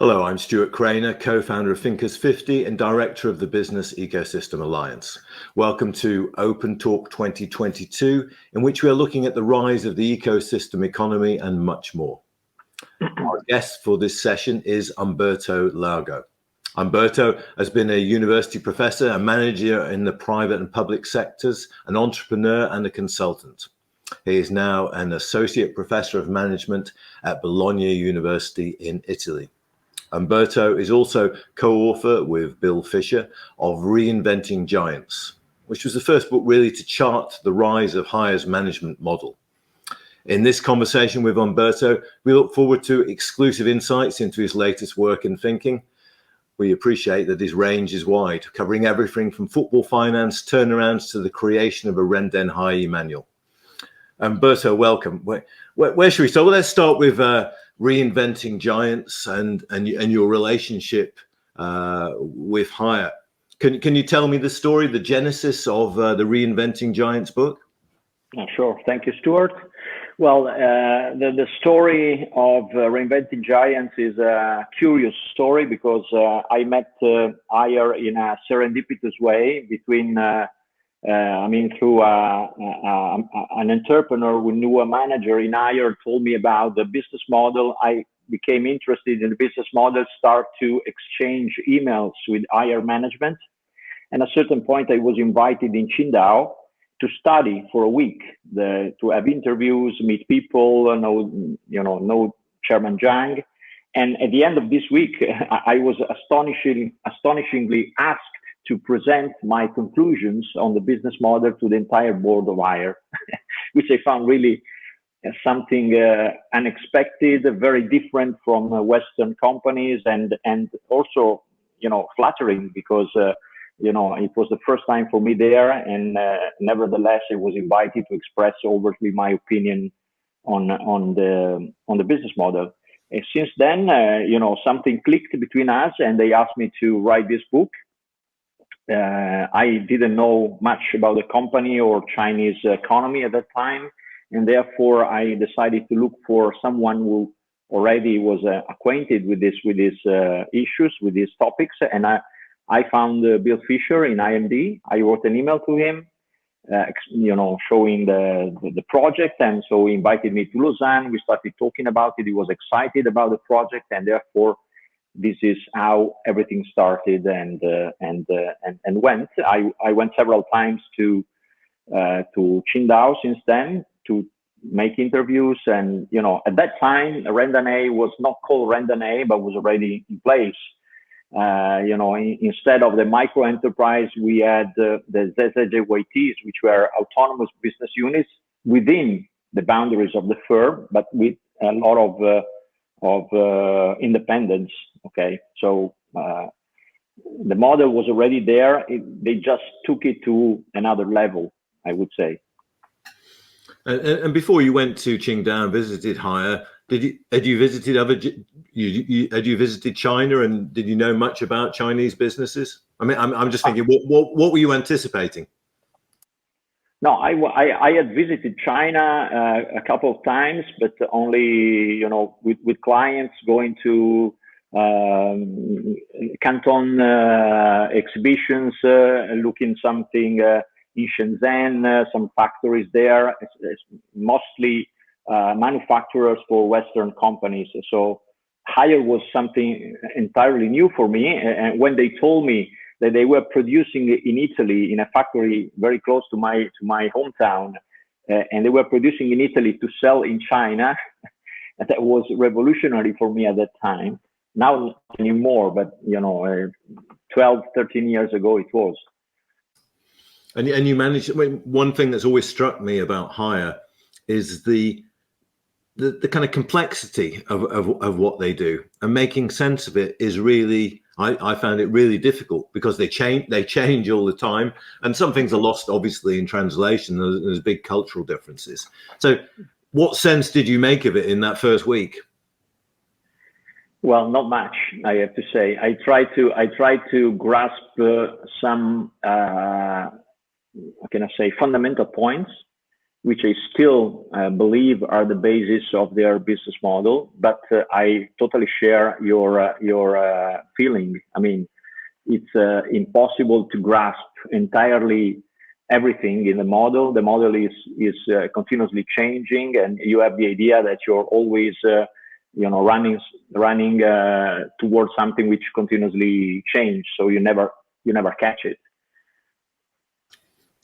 Hello, I'm Stuart Craner, co-founder of Thinkers 50 and director of the Business Ecosystem Alliance. Welcome to Open Talk 2022, in which we are looking at the rise of the ecosystem economy and much more. Our guest for this session is Umberto Lago. Umberto has been a university professor, a manager in the private and public sectors, an entrepreneur and a consultant. He is now an associate professor of management at Bologna University in Italy. Umberto is also co-author with Bill Fisher of Reinventing Giants, which was the first book really to chart the rise of HiYi's management model. In this conversation with Umberto, we look forward to exclusive insights into his latest work and thinking. We appreciate that his range is wide, covering everything from football finance turnarounds to the creation of a RenDanHeYi manual. Umberto, welcome. Where should we start? Well, let's start with Reinventing Giants and your relationship with HiYi. Can you tell me the story, the genesis of the Reinventing Giants book? Sure. Thank you, Stuart. Well, the story of Reinventing Giants is a curious story because I met HiYi in a serendipitous way between through an entrepreneur who knew a manager in HiYi, told me about the business model. I became interested in the business model, start to exchange emails with HiYi management. And at a certain point, I was invited in Qingdao to study for a week, to have interviews, meet people, know Chairman Zhang. And at the end of this week, I was astonishingly asked to present my conclusions on the business model to the entire board of HiYi, which I found really something unexpected, very different from Western companies, and also, flattering because, it was the first time for me there, and nevertheless, I was invited to express overtly my opinion on the business model. And since then, something clicked between us, and they asked me to write this book. I didn't know much about the company or Chinese economy at that time, and therefore I decided to look for someone who already was acquainted with these issues, with these topics. And I found Bill Fisher in IMD. I wrote an email to him, showing the project, and so he invited me to Lausanne. We started talking about it. He was excited about the project, and therefore this is how everything started and went. I went several times to Qingdao since then to make interviews, and at that time RenDanHeYi was not called RenDanHeYi but was already in place. Instead of the micro enterprise, we had the ZZJYTs, which were autonomous business units within the boundaries of the firm, but with a lot of independence. Okay, so the model was already there. They just took it to another level, I would say. And before you went to Qingdao and visited HiYi, had you visited China, and did you know much about Chinese businesses? I mean, I'm just thinking, what were you anticipating? No, I had visited China a couple of times, but only with clients going to Canton exhibitions, looking something in Shenzhen, some factories there. It's mostly manufacturers for Western companies. So HiYi was something entirely new for me. And when they told me that they were producing in Italy in a factory very close to my hometown, and they were producing in Italy to sell in China, that was revolutionary for me at that time. Now not anymore, but 12, 13 years ago it was. And you managed. I mean, one thing that's always struck me about HiYi is the kind of complexity of what they do, and making sense of it is really. I found it really difficult because they change all the time, and some things are lost obviously in translation. There's big cultural differences. So, what sense did you make of it in that first week? Well, not much, I have to say. I tried to grasp some, how can I say, fundamental points, which I still believe are the basis of their business model. But I totally share your feeling. I mean, it's impossible to grasp entirely everything in the model. The model is continuously changing, and you have the idea that you're always running towards something which continuously change. So you never catch it.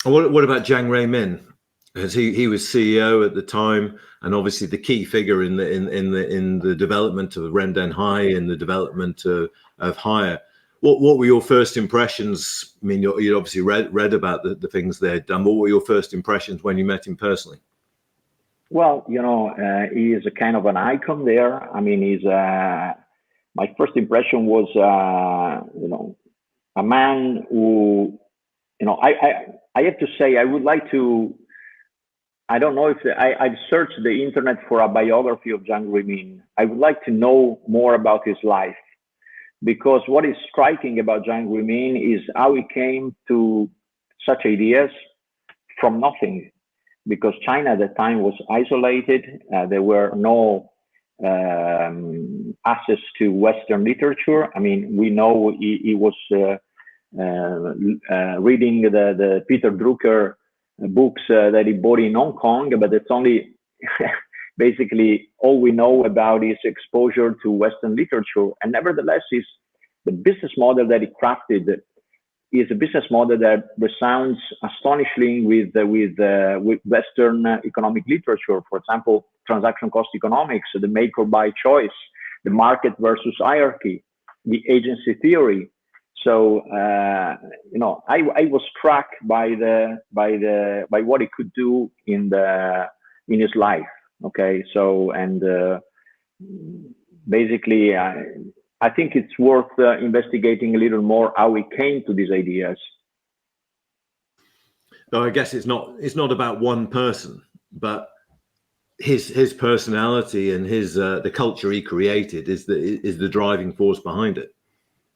What about Jiang Min? As he was CEO at the time, and obviously the key figure in the development of RenDanHeYi and the development of Hire. What were your first impressions? I mean, you obviously read about the things they had done. What were your first impressions when you met him personally? Well, he is a kind of an icon there. I mean, my first impression was, a man who, I have to say, I would like to. I don't know if I've searched the internet for a biography of Jiang Min. I would like to know more about his life, because what is striking about Jiang Min is how he came to such ideas from nothing, because China at the time was isolated. There were no access to Western literature. I mean, we know he was reading the Peter Drucker books that he bought in Hong Kong, but it's only basically all we know about his exposure to Western literature. And nevertheless, the business model that he crafted is a business model that resounds astonishingly with Western economic literature. For example, transaction cost economics, the make or buy choice, the market versus hierarchy, the agency theory. So I was struck by what he could do in his life. Okay, so basically, I think it's worth investigating a little more how he came to these ideas. So I guess it's not about one person, but his personality and his the culture he created is the driving force behind it.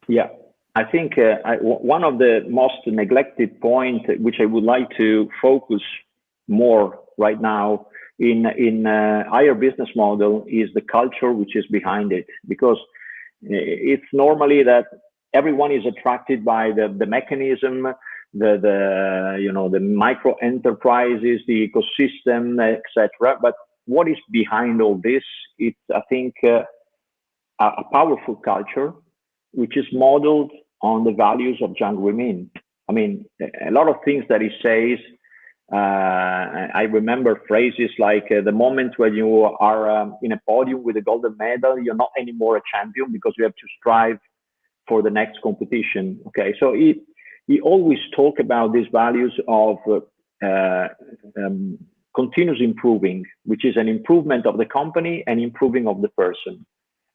Yeah. I think one of the most neglected points, which I would like to focus more right now in higher business model, is the culture which is behind it. Because it's normally that everyone is attracted by the mechanism, the micro enterprises, the ecosystem, etc. But what is behind all this? It's, I think, a powerful culture which is modeled on the values of Jiang Min. I mean, a lot of things that he says, I remember phrases like the moment when you are in a podium with a golden medal, you're not anymore a champion because you have to strive for the next competition. Okay, so he always talk about these values of continuous improving, which is an improvement of the company and improving of the person.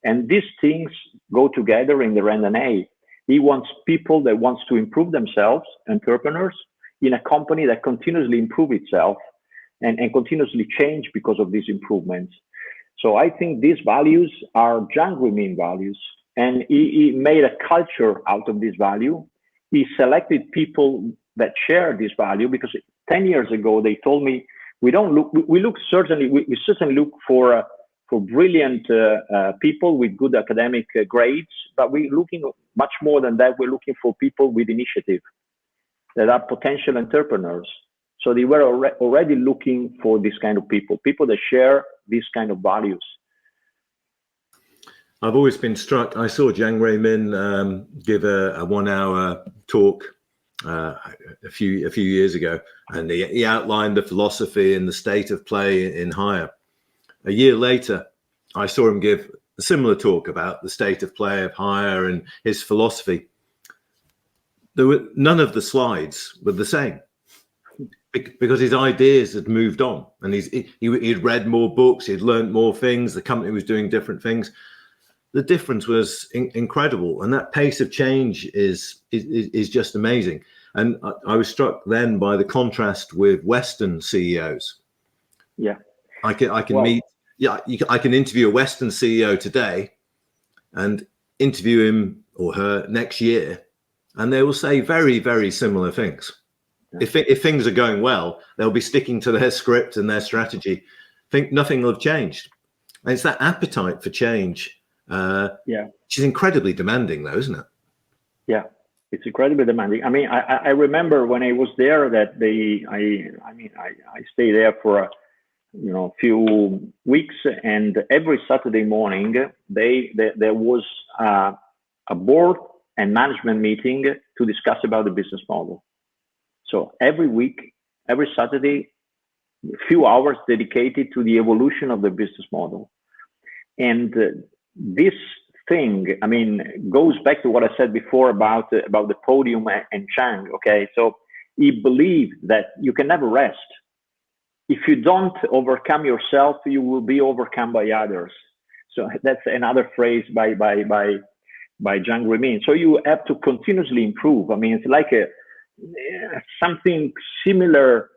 And these things go together in the RenDanHeYi. He wants people that wants to improve themselves, entrepreneurs, in a company that continuously improve itself and continuously change because of these improvements. So I think these values are Jiang Min values, and he made a culture out of this value. He selected people that share this value, because 10 years ago they told me we certainly look for brilliant people with good academic grades, but we're looking much more than that. We're looking for people with initiative that are potential entrepreneurs. So they were already looking for this kind of people that share these kind of values. I've always been struck. I saw Jiang Min give a 1 hour talk a few years ago, and he outlined the philosophy and the state of play in Hire. A year later, I saw him give a similar talk about the state of play of Hire and his philosophy. None of the slides were the same, because his ideas had moved on, and he'd read more books, he'd learned more things, the company was doing different things. The difference was incredible, and that pace of change is just amazing. And I was struck then by the contrast with Western CEOs. Yeah, I can interview a Western CEO today and interview him or her next year, and they will say very, very similar things. If things are going well, they'll be sticking to their script and their strategy. Think nothing will have changed. And it's that appetite for change, which is incredibly demanding, though, isn't it? Yeah, it's incredibly demanding. I mean, I remember when I was there that I stayed there for a few weeks, and every Saturday morning there was a board and management meeting to discuss about the business model. So every week, every Saturday, a few hours dedicated to the evolution of the business model. And this thing, I mean, goes back to what I said before about the podium and Chang. Okay, so he believed that you can never rest. If you don't overcome yourself, you will be overcome by others. So that's another phrase by Jiang Zemin. So you have to continuously improve. I mean, it's like something similar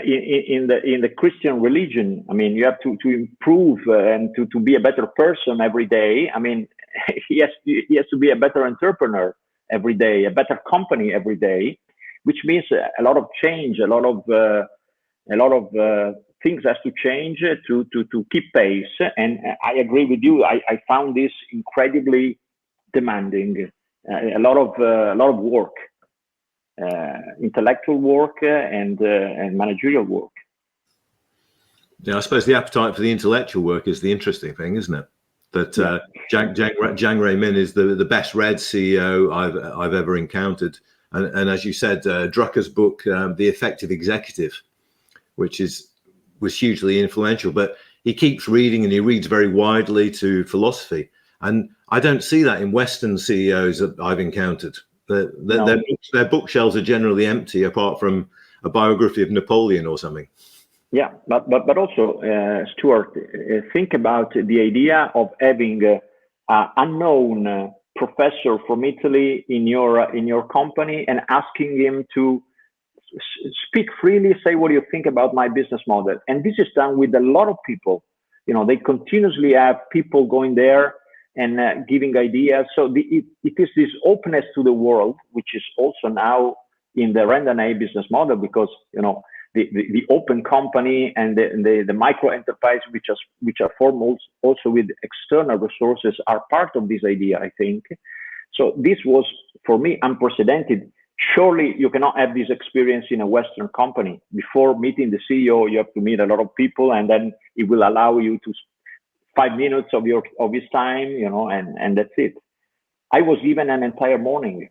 in the Christian religion. I mean, you have to improve and to be a better person every day. I mean, he has to be a better entrepreneur every day, a better company every day, which means a lot of change, a lot of things has to change to keep pace. And I agree with you. I found this incredibly demanding. A lot of work, intellectual work and managerial work. Yeah, I suppose the appetite for the intellectual work is the interesting thing, isn't it? That Jiang Zemin is the best read CEO I've ever encountered. And as you said, Drucker's book, The Effective Executive, which was hugely influential, but he keeps reading, and he reads very widely to philosophy. And I don't see that in Western CEOs that I've encountered. Their bookshelves are generally empty, apart from a biography of Napoleon or something. Yeah, but also, Stuart, think about the idea of having an unknown professor from Italy in your company and asking him to speak freely, say what you think about my business model. And this is done with a lot of people. You know, they continuously have people going there and giving ideas. So it is this openness to the world, which is also now in the RenDanHeYi business model, because, you know, the open company and the micro enterprise, which are formed also with external resources, are part of this idea, I think. So this was, for me, unprecedented. Surely you cannot have this experience in a Western company. Before meeting the CEO, you have to meet a lot of people, and then it will allow you to 5 minutes of his time, you know, and that's it. I was given an entire morning.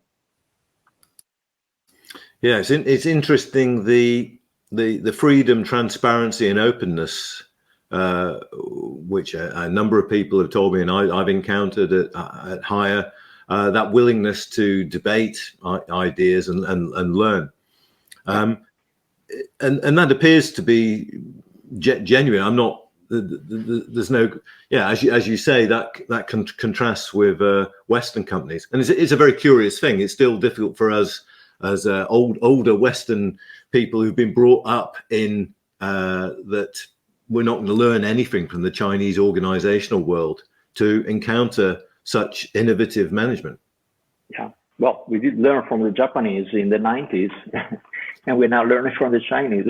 Yeah, it's interesting, the freedom, transparency, and openness, which a number of people have told me, and I've encountered at Hire. That willingness to debate ideas and learn, and that appears to be genuine. I'm not. There's no. Yeah, as you say, that contrasts with Western companies, and it's a very curious thing. It's still difficult for us as older Western people who've been brought up in that we're not going to learn anything from the Chinese organizational world to encounter such innovative management. Yeah, well, we did learn from the Japanese in the 90s, and we're now learning from the Chinese.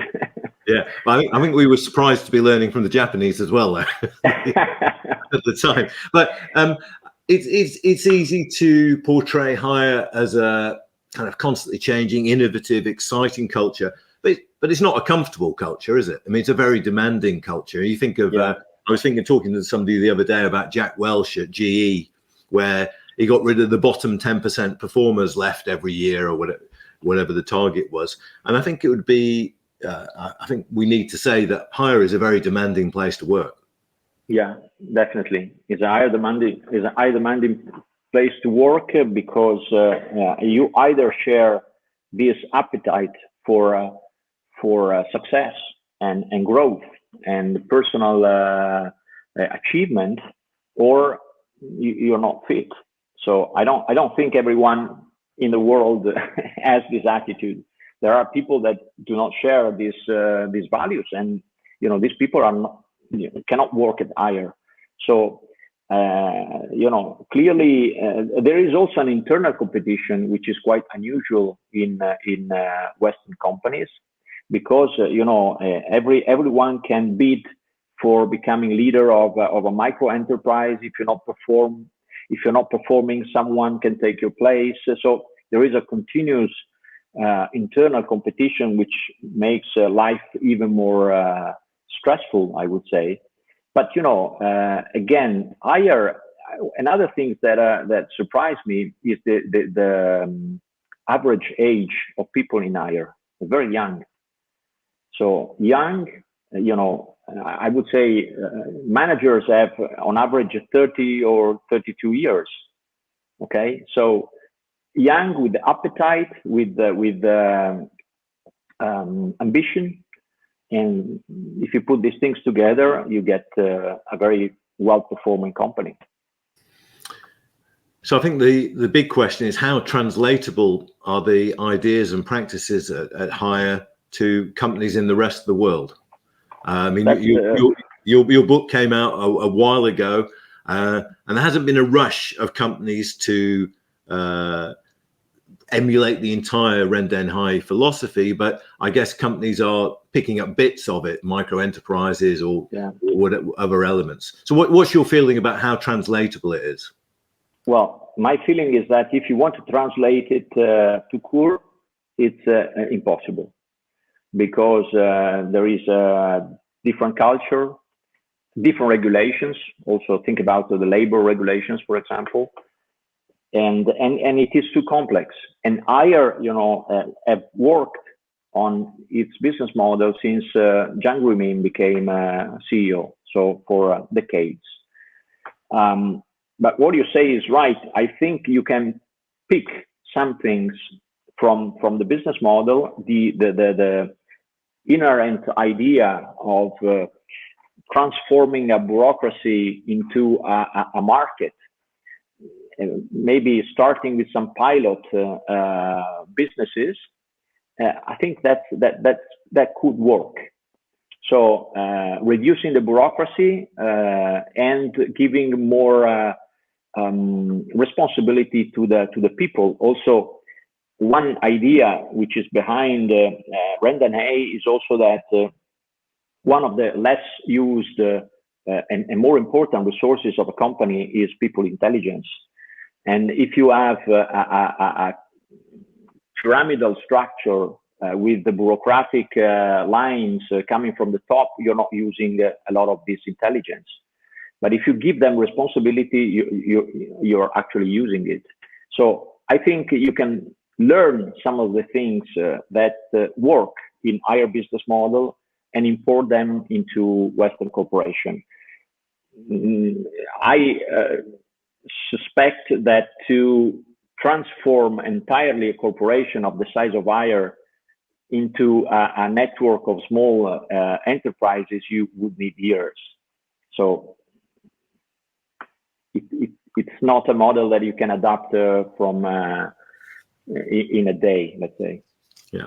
Yeah, I think we were surprised to be learning from the Japanese as well, though, at the time. But it's easy to portray Hire as a kind of constantly changing, innovative, exciting culture, but it's not a comfortable culture, is it? I mean, it's a very demanding culture. You think of I was talking to somebody the other day about Jack Welch at GE, where he got rid of the bottom 10% performers left every year, or whatever the target was. And I think it would be, I think we need to say that Hire is a very demanding place to work. Yeah, definitely. It's a high demanding place to work because you either share this appetite for success and growth and personal achievement, or you're not fit. So I don't think everyone in the world has this attitude. There are people that do not share these values, and you know, these people are not, cannot work at Hire. So clearly there is also an internal competition, which is quite unusual in Western companies, because everyone can bid for becoming leader of a micro enterprise. If you're not performing, someone can take your place. So there is a continuous internal competition, which makes life even more stressful, I would say. But again, another thing that surprised me is the average age of people in hire, very young. So young, I would say managers have on average 30 or 32 years. Okay, so young, with appetite, with ambition, and if you put these things together, you get a very well-performing company. So I think the big question is, how translatable are the ideas and practices at Hire to companies in the rest of the world? I mean, your book came out a while ago, and there hasn't been a rush of companies to emulate the entire RenDanHeYi philosophy, but I guess companies are picking up bits of it, micro enterprises or other elements. So what's your feeling about how translatable it is? Well, my feeling is that if you want to translate it to core, it's impossible, because there is a different culture, different regulations. Also think about the labor regulations, for example. And it is too complex. And Hire, have worked on its business model since Jiang Guimin became CEO, so for decades. But what you say is right. I think you can pick some things from the business model, the inherent idea of transforming a bureaucracy into a market. Maybe starting with some pilot businesses, I think that could work. So reducing the bureaucracy and giving more responsibility to the people. Also, one idea which is behind RenDanHeYi is also that one of the less used and more important resources of a company is people intelligence. And if you have a pyramidal structure with the bureaucratic lines coming from the top, you're not using a lot of this intelligence. But if you give them responsibility, you're actually using it. So I think you can learn some of the things that work in Hire business model and import them into Western corporation. I suspect that to transform entirely a corporation of the size of Hire into a network of small enterprises, you would need years. So it's not a model that you can adapt from in a day, let's say. Yeah.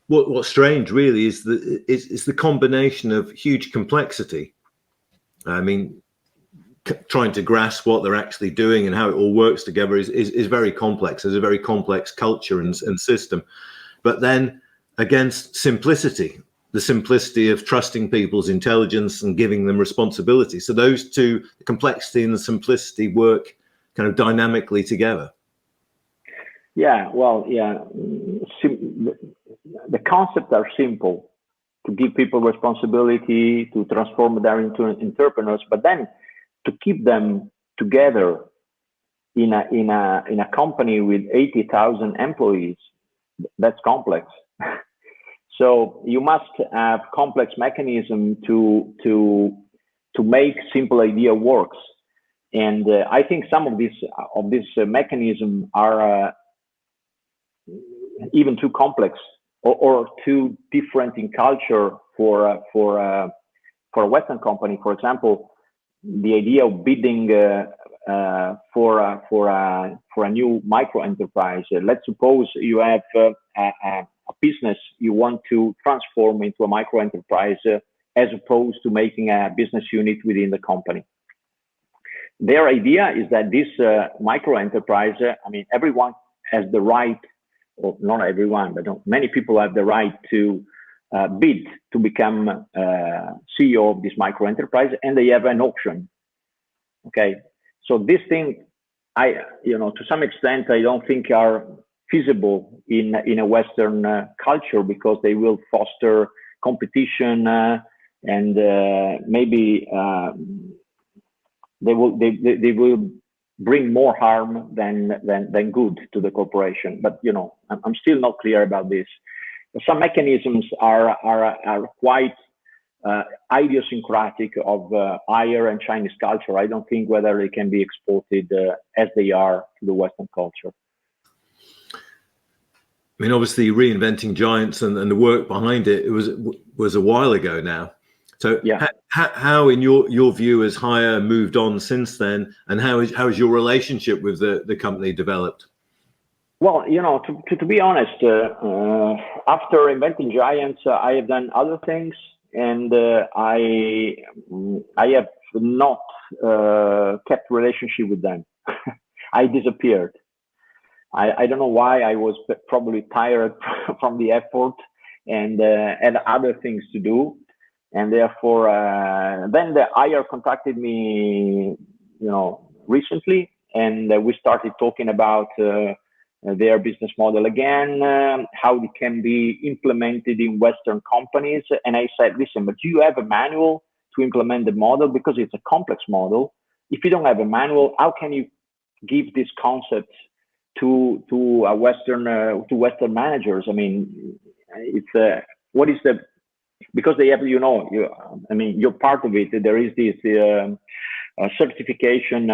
What's strange really is the combination of huge complexity. I mean, trying to grasp what they're actually doing and how it all works together is very complex. There's a very complex culture and system. But then against simplicity, the simplicity of trusting people's intelligence and giving them responsibility. So those two, the complexity and the simplicity, work kind of dynamically together. Yeah, well, yeah. The concepts are simple: to give people responsibility, to transform them into entrepreneurs, but then to keep them together in a company with 80,000 employees, that's complex. So you must have complex mechanism to make simple idea works. And I think some of this mechanism are even too complex or too different in culture for a Western company. For example, the idea of bidding for a new micro enterprise. Let's suppose you have a business you want to transform into a micro enterprise, as opposed to making a business unit within the company. their idea is that this micro enterprise, everyone has the right, or not everyone, but many people have the right to bid to become CEO of this micro enterprise, and they have an auction. Okay, so this thing, to some extent, I don't think are feasible in a Western culture, because they will foster competition and maybe they will bring more harm than good to the corporation. But I'm still not clear about this. Some mechanisms are quite idiosyncratic of Haier and Chinese culture. I don't think whether they can be exported as they are to the Western culture. I mean, obviously, Reinventing Giants and the work behind it was a while ago now. So, yeah. How in your view, has Haier moved on since then, and how is your relationship with the company developed? Well, to be honest, after Reinventing Giants, I have done other things, and I have not kept relationship with them. I disappeared. I don't know why. I was probably tired from the effort and had other things to do, and therefore then the Haier contacted me, recently, and we started talking about their business model again, how it can be implemented in Western companies. And I said, listen, but do you have a manual to implement the model? Because it's a complex model. If you don't have a manual, how can you give this concept to Western managers? I mean, it's what is the, because they have, you're part of it. There is this certification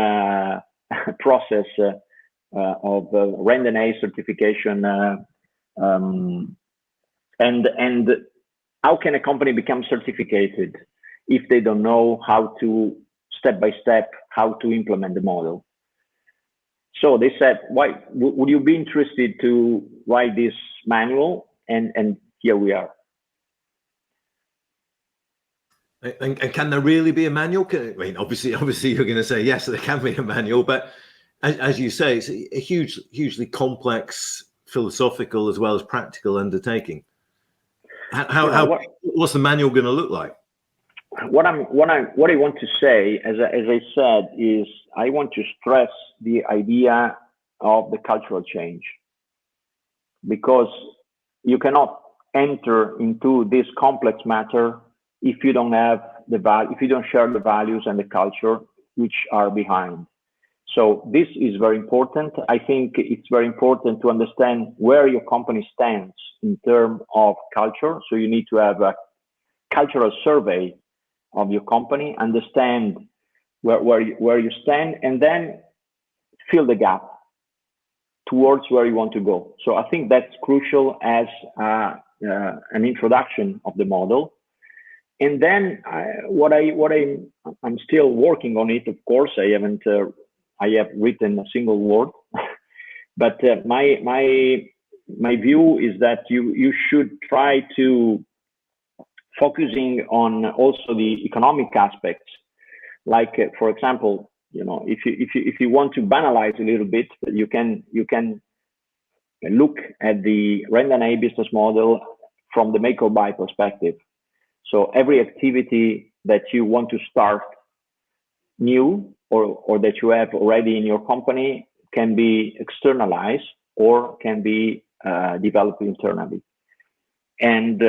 process of RenDanHeYi certification, and how can a company become certificated if they don't know how to step by step how to implement the model? So they said, why would you be interested to write this manual? And here we are. And can there really be a manual? I mean, obviously you're going to say yes, there can be a manual, but as you say, it's a hugely complex philosophical as well as practical undertaking. What's the manual going to look like? What I want to say, as I said, is I want to stress the idea of the cultural change, because you cannot enter into this complex matter if you don't have if you don't share the values and the culture which are behind. So this is very important. I think it's very important to understand where your company stands in terms of culture. So you need to have a cultural survey of your company, understand where you stand, and then fill the gap towards where you want to go. So I think that's crucial as an introduction of the model. And then I'm still working on it. Of course, I have written a single word, but my view is that you should try to focusing on also the economic aspects. Like, for example, if you want to banalize a little bit, you can look at the RenDanHeYi business model from the make or buy perspective. So every activity that you want to start new or that you have already in your company can be externalized or can be developed internally. And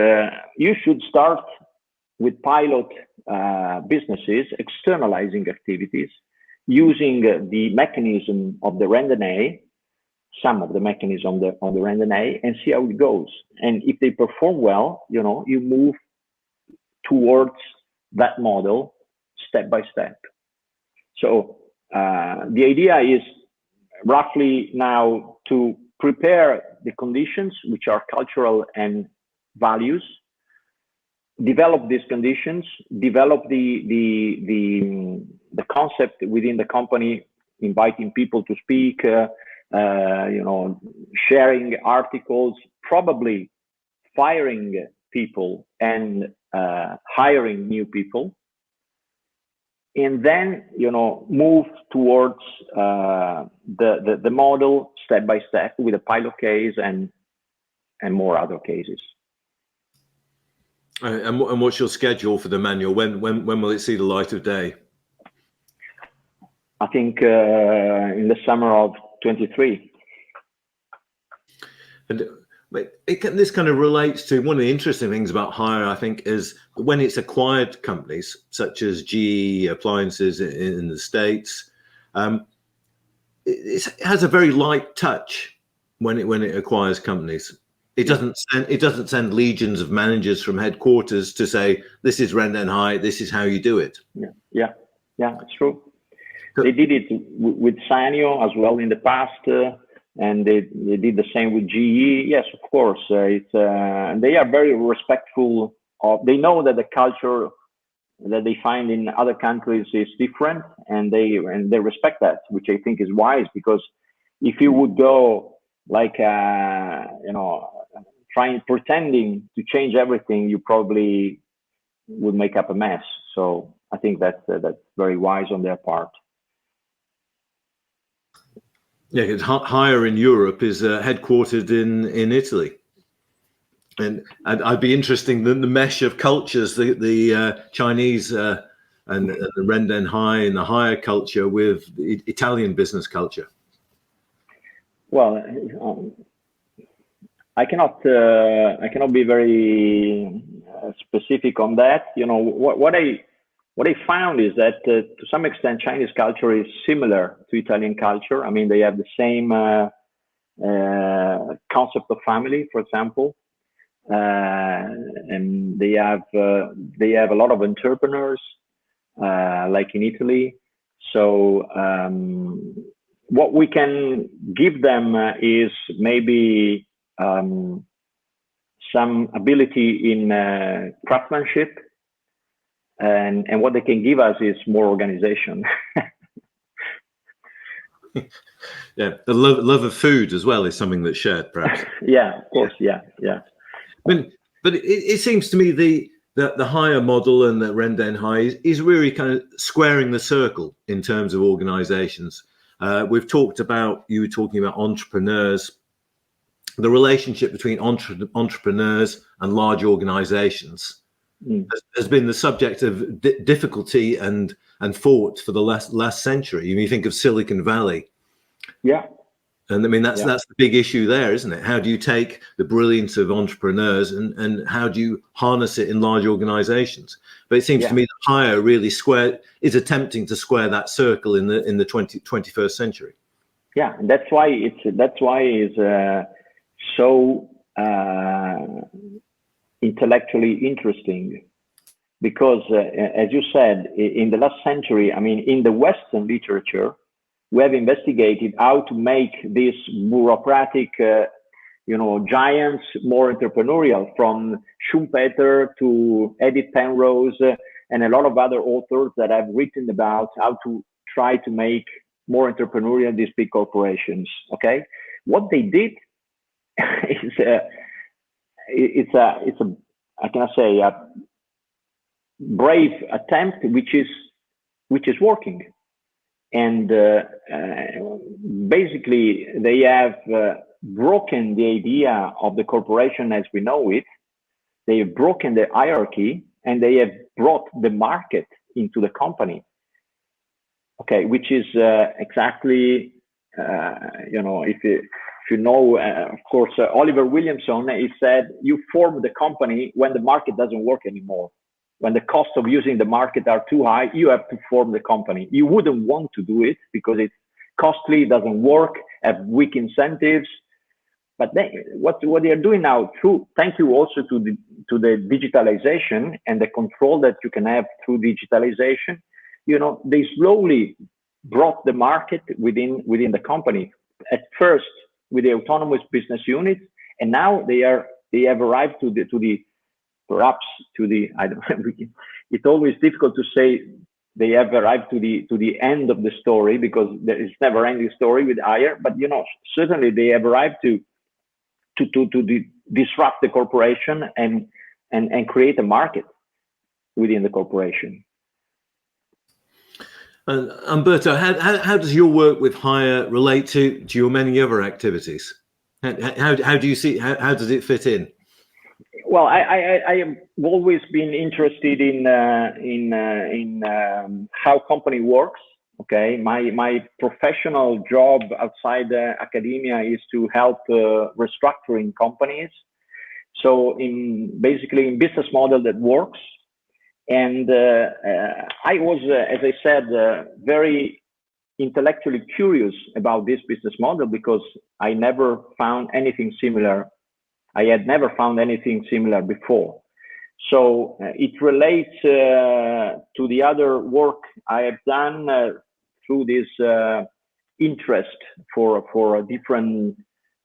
you should start with pilot businesses, externalizing activities, using the mechanism of the RenDanHeYi, some of the mechanism of the RenDanHeYi, and see how it goes. And if they perform well, you move towards that model step by step. So the idea is roughly now to prepare the conditions, which are cultural and values, develop these conditions, develop the concept within the company, inviting people to speak, sharing articles, probably firing people and hiring new people. and then move towards the model step by step with a pilot case and more other cases. And what's your schedule for the manual? When will it see the light of day? I think in the summer of 23. And this kind of relates to one of the interesting things about hire, I think, is when it's acquired companies such as GE Appliances in the States. It has a very light touch when it acquires companies. It doesn't send legions of managers from headquarters to say, this is RenDanHeYi, this is how you do it. Yeah, it's true. They did it with Sanyo as well in the past, and they did the same with GE. Yes, of course. They are very respectful of. They know that the culture that they find in other countries is different, and they respect that, which I think is wise. Because if you would go like pretending to change everything, you probably would make up a mess. So I think that's very wise on their part. Yeah, because hire in Europe is headquartered in Italy, and I'd be interesting the mesh of cultures, the Chinese and the RenDanHeYi and the hire culture with the Italian business culture. Well, I cannot be very specific on that. What I found is that to some extent Chinese culture is similar to Italian culture. I mean, they have the same concept of family, for example, and they have a lot of entrepreneurs, like in Italy. So what we can give them is maybe some ability in craftsmanship. And what they can give us is more organization. Yeah, the love of food as well is something that's shared, perhaps. Yeah, of course. Yeah. I mean, but it seems to me the hire model and the RenDanHeYi is really kind of squaring the circle in terms of organizations. We've talked about, you were talking about entrepreneurs, the relationship between entrepreneurs and large organizations. Has been the subject of difficulty and thought for the last century. You think of Silicon Valley. Yeah. And I mean, that's the big issue there, isn't it? How do you take the brilliance of entrepreneurs and how do you harness it in large organizations? But it seems to me that hire really is attempting to square that circle in the 21st century. Yeah, and that's why it's so intellectually interesting, because as you said, in the last century, I mean, in the Western literature, we have investigated how to make these bureaucratic giants more entrepreneurial, from Schumpeter to Edith Penrose and a lot of other authors that have written about how to try to make more entrepreneurial these big corporations. Okay, what they did is it's a I cannot say a brave attempt, which is working, and basically they have broken the idea of the corporation as we know it. They have broken the hierarchy, and they have brought the market into the company. Okay, which is exactly if you know, of course, Oliver Williamson, he said, you form the company when the market doesn't work anymore. When the costs of using the market are too high, you have to form the company. You wouldn't want to do it because it's costly, doesn't work, have weak incentives. But then, what they are doing now, thank you also to the digitalization and the control that you can have through digitalization, they slowly brought the market within the company. At first, with the autonomous business units, and now they have arrived to the I don't know. It's always difficult to say they have arrived to the end of the story, because there is never ending story with hire. But certainly they have arrived to disrupt the corporation and create a market within the corporation. Umberto, how does your work with hire relate to your many other activities? How do you see, how does it fit in? Well, I have always been interested in how company works. Okay, my professional job outside academia is to help restructuring companies. So basically in business model that works. And I was, as I said, very intellectually curious about this business model because I never found anything similar. I had never found anything similar before. So it relates to the other work I have done through this interest for different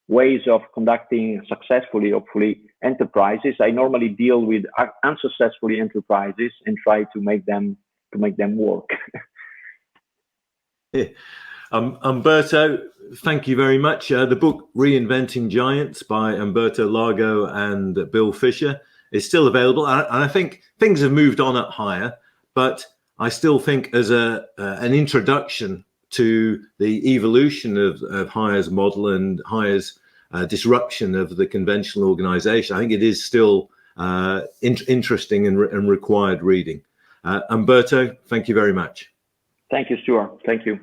ways of conducting successfully, hopefully, enterprises. I normally deal with unsuccessfully enterprises and try to make them work. Yeah. Umberto, thank you very much. The book Reinventing Giants by Umberto Lago and Bill Fisher is still available. And I think things have moved on at Hire, but I still think as an introduction to the evolution of Hire's model and Hire's disruption of the conventional organization, I think it is still interesting and required reading. Umberto, thank you very much. Thank you, Stuart. Thank you.